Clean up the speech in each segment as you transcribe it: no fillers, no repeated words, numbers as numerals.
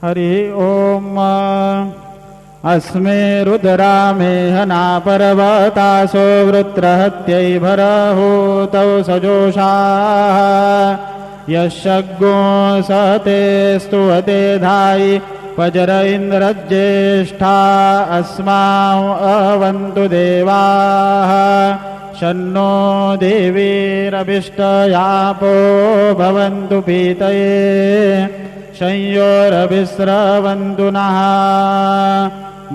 हरि ओम। अस्मे रुद्रामेहना पर्वतासो वृत्रहत्यै भरहूतौ सजोषाः यशग्गो सहते स्तुवते धायि पजर इन्द्रज्येष्ठा अस्मान् अवन्तु देवाः शन्नो देवीरभिष्टयापो भवन्तु पीतये संयोरभिस्रवन्तु नः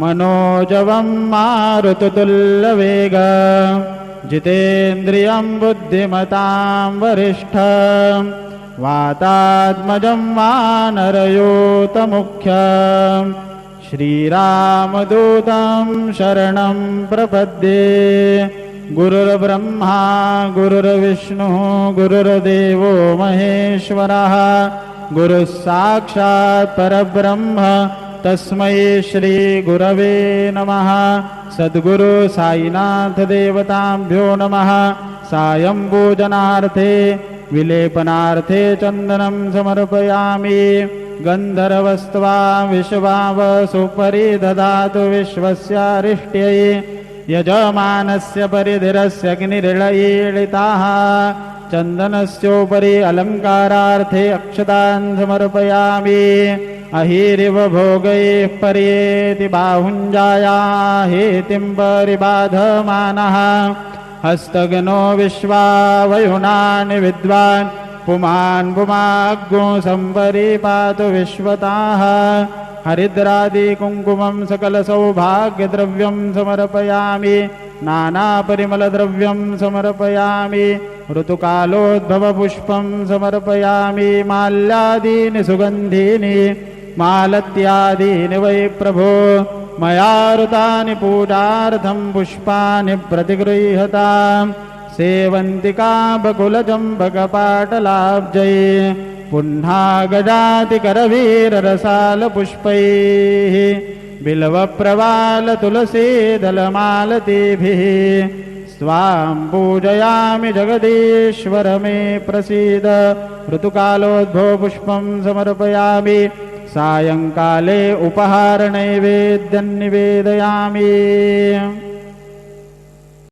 मनोजवं मारुततुल्यवेग जितेन्द्रियं बुद्धिमतां वरिष्ठं वातात्मजं वानरयूतमुख्यं श्रीरामदूतं शरणं प्रपद्ये। गुरुर्ब्रह्मा गुरुर्विष्णुः गुरुर्देवो महेश्वरः गुरुः साक्षात् परब्रह्म तस्मै श्री गुरवे नमः। सद्गुरु साईनाथ देवताभ्यो नमः। सायं पूजनार्थे विलेपनार्थे चन्दनं समर्पयामि। गन्धर्वस्त्वा विश्वावसुपरि ददातु विश्वस्यारिष्ट्यै यजमानस्य परिधिरस्य अग्निरिळयीळिताः चन्दनस्योपरि अलङ्कारार्थे अक्षतान् समर्पयामि। अहिरिव भोगैः पर्येति बाहुञ्जायाः हेतिं परिबाधमानः हस्तघ्नो विश्वावयुनानि विद्वान् पुमान् पुमाग्गो सम्परिपातु विश्वताः। हरिद्रादिकुङ्कुमं सकलसौभाग्यद्रव्यं समर्पयामि। नानापरिमलद्रव्यं समर्पयामि। ऋतुकालोद्भवपुष्पं समर्पयामि। माल्यादीनि सुगन्धीनि मालत्यादीनि वै प्रभो मया ऋतानि पूजार्थं पुष्पाणि प्रतिगृह्यताम्। सेवन्तिका बकुलचम्पकपाटलाब्जै पुह्नागजातिकरवीररसालपुष्पैः बिल्वप्रवालतुलसीदलमालतीभिः स्वां पूजयामि। जगदीश्वर मे प्रसीद। ऋतुकालोद्भवपुष्पं समर्पयामि। सायंकाले उपहारनैवेद्यं निवेदयामि।